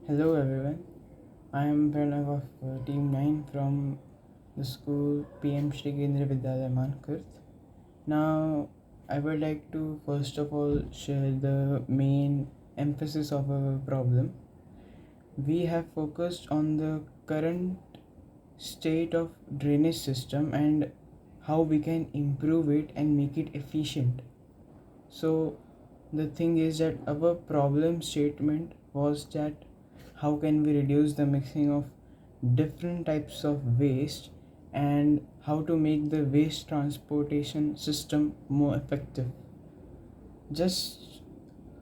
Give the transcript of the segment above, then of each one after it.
Hello everyone, I am Pranav of Team 9 from the school PM Shri Kendra Vidyalaya Mankurt. Now, I would like to first of all share the main emphasis of our problem. We have focused on the current state of drainage system and how we can improve it and make it efficient. So, the thing is that our problem statement was that how can we reduce the mixing of different types of waste and how to make the waste transportation system more effective. Just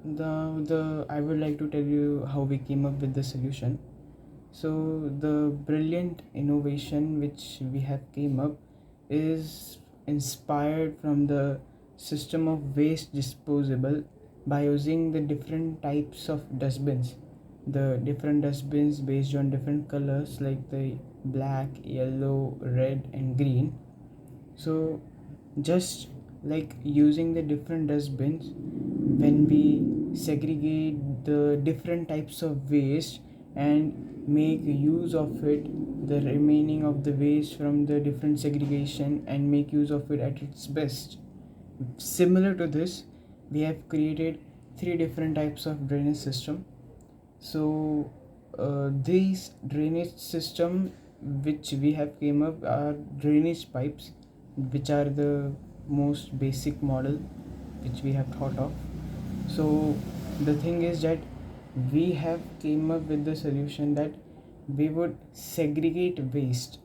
the I would like to tell you how we came up with the solution. So the brilliant innovation which we have came up is inspired from the system of waste disposable by using the different types of dustbins. The different dustbins based on different colors like the black, yellow, red and green. So just like using the different dustbins, when we segregate the different types of waste and make use of it, the remaining of the waste from the different segregation, and make use of it at its best. Similar to this, we have created three different types of drainage system. So these drainage system which we have came up are drainage pipes, which are the most basic model which we have thought of. So the thing is that we have came up with the solution that we would segregate waste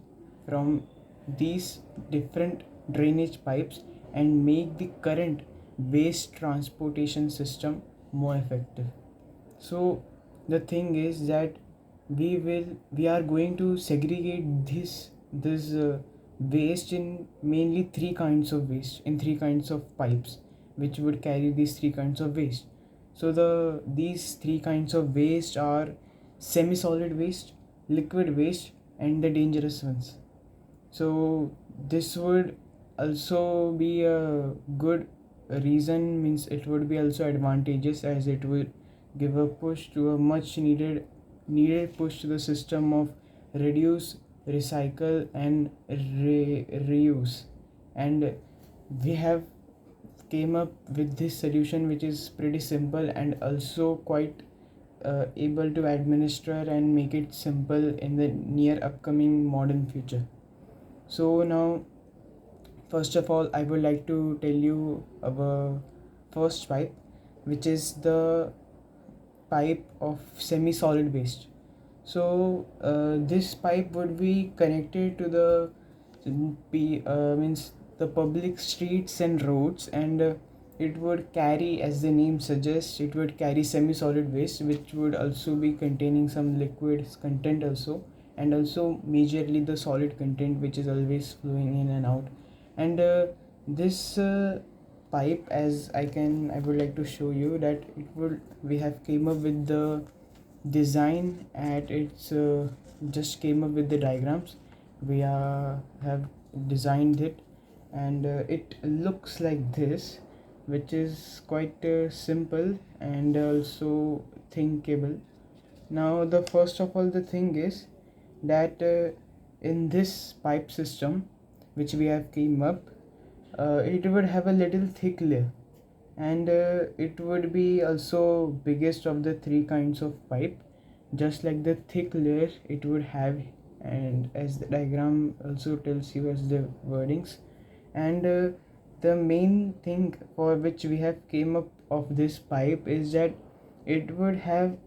from these different drainage pipes and make the current waste transportation system more effective. So the thing is that we are going to segregate this waste in mainly three kinds of waste, in three kinds of pipes which would carry these three kinds of waste. So these three kinds of waste are semi-solid waste, liquid waste and the dangerous ones. So this would also be a good reason, means it would be also advantageous, as it would give a push to a much needed push to the system of reduce, recycle and reuse. And we have came up with this solution which is pretty simple and also quite able to administer and make it simple in the near upcoming modern future. So now, first of all, I would like to tell you our first pipe, which is the pipe of semi-solid waste. So this pipe would be connected to the means the public streets and roads, and it would carry, as the name suggests, it would carry semi-solid waste, which would also be containing some liquid content also, and also majorly the solid content which is always flowing in and out. And this pipe, as I would like to show you that we have came up with the design at its just came up with the diagrams. We have designed it, and it looks like this, which is quite simple and also thinkable. Now the first of all, the thing is that in this pipe system which we have came up, it would have a little thick layer, and it would be also biggest of the three kinds of pipe, just like the thick layer it would have, and as the diagram also tells you as the wordings. And the main thing for which we have came up of this pipe is that it would have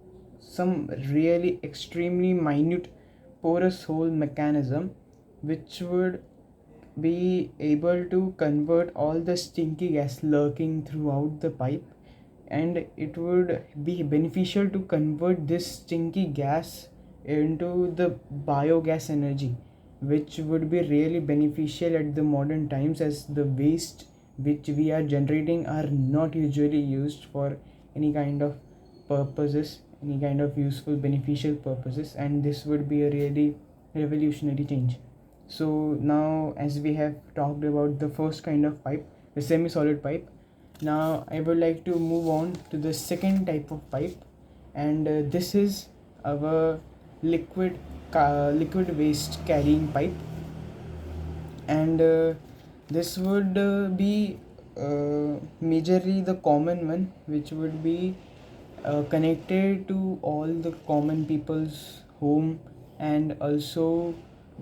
some really extremely minute porous hole mechanism which would be able to convert all the stinky gas lurking throughout the pipe, and it would be beneficial to convert this stinky gas into the biogas energy, which would be really beneficial at the modern times, as the waste which we are generating are not usually used for any kind of purposes, any kind of useful beneficial purposes, and this would be a really revolutionary change. So now, as we have talked about the first kind of pipe, the semi-solid pipe, now I would like to move on to the second type of pipe, and this is our liquid waste carrying pipe. And this would be majorly the common one, which would be connected to all the common people's home, and also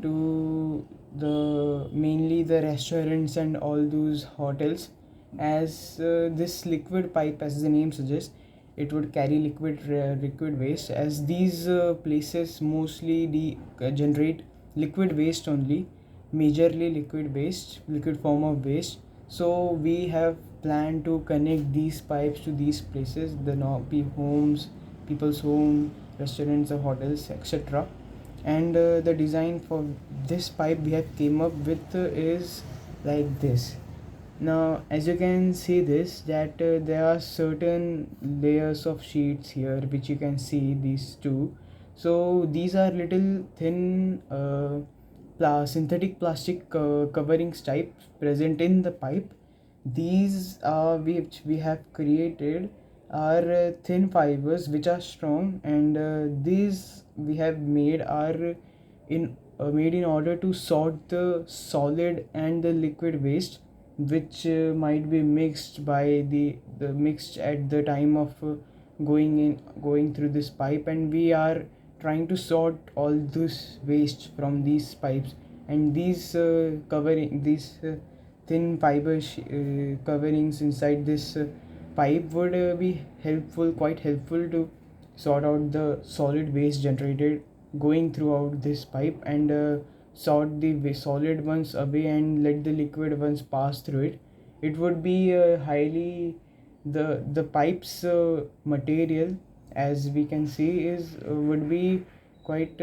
to the mainly the restaurants and all those hotels, as this liquid pipe, as the name suggests, it would carry liquid waste, as these places mostly generate liquid waste only, majorly liquid form of waste. So we have planned to connect these pipes to these places, the homes, people's home, restaurants or hotels, etc. And the design for this pipe we have came up with is like this. Now, as you can see this, that there are certain layers of sheets here, which you can see these two. So these are little thin synthetic plastic coverings type present in the pipe. These which we have created are thin fibers which are strong, and these we have made in order to sort the solid and the liquid waste, which might be mixed by the mixed at the time of going through this pipe. And we are trying to sort all this waste from these pipes, and these covering these thin fiber coverings inside this pipe would be quite helpful to sort out the solid waste generated going throughout this pipe, and sort the solid ones away and let the liquid ones pass through it. It would be highly the pipes material, as we can see, is would be quite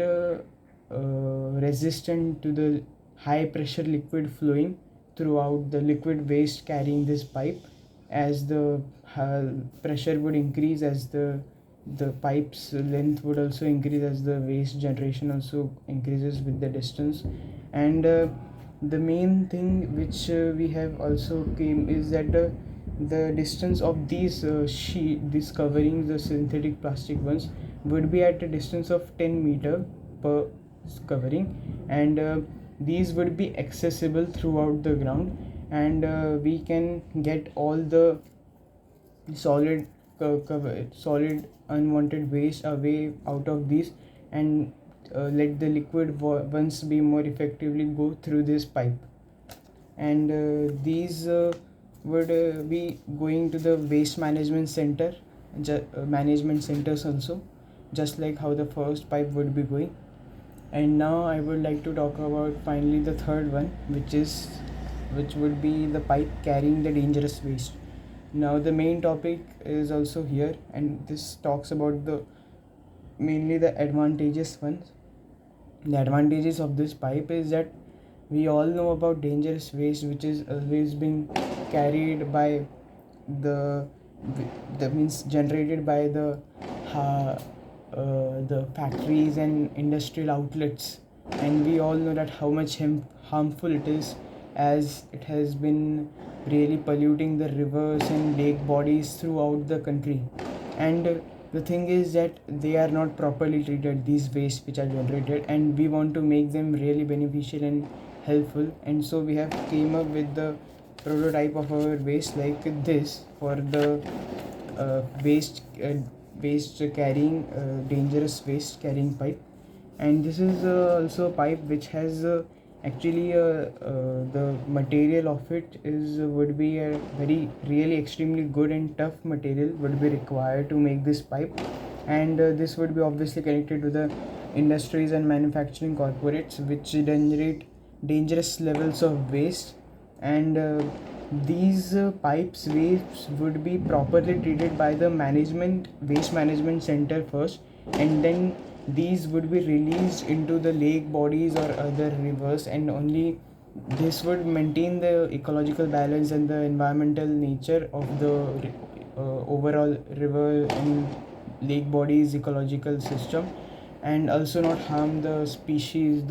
resistant to the high pressure liquid flowing throughout the liquid waste carrying this pipe, as the pressure would increase, as the pipe's length would also increase, as the waste generation also increases with the distance. And the main thing which we have also came is that the distance of these coverings, the synthetic plastic ones, would be at a distance of 10 meter per covering, and these would be accessible throughout the ground, and we can get all the solid unwanted waste away out of these, and let the liquid ones be more effectively go through this pipe. And these would be going to the waste management center, management centers also, just like how the first pipe would be going. And now I would like to talk about finally the third one, which would be the pipe carrying the dangerous waste. Now the main topic is also here, and this talks about the mainly the advantages ones. The advantages of this pipe is that we all know about dangerous waste, which is always been carried by the that means generated by the factories and industrial outlets, and we all know that how much harmful it is, as it has been really polluting the rivers and lake bodies throughout the country. And the thing is that they are not properly treated, these waste which are generated, and we want to make them really beneficial and helpful. And so we have came up with the prototype of our waste like this for the waste carrying dangerous waste carrying pipe. And this is also a pipe which has actually the material of it is would be a very really extremely good and tough material would be required to make this pipe. And this would be obviously connected to the industries and manufacturing corporates which generate dangerous levels of waste. And these pipes waste would be properly treated by the waste management center first, and then these would be released into the lake bodies or other rivers, and only this would maintain the ecological balance and the environmental nature of the overall river and lake bodies ecological system, and also not harm the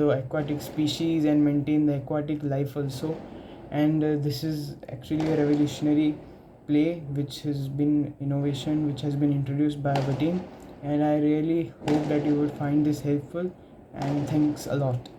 aquatic species, and maintain the aquatic life also. And this is actually a revolutionary play which has been innovation which has been introduced by our team. and I really hope that you would find this helpful, and thanks a lot.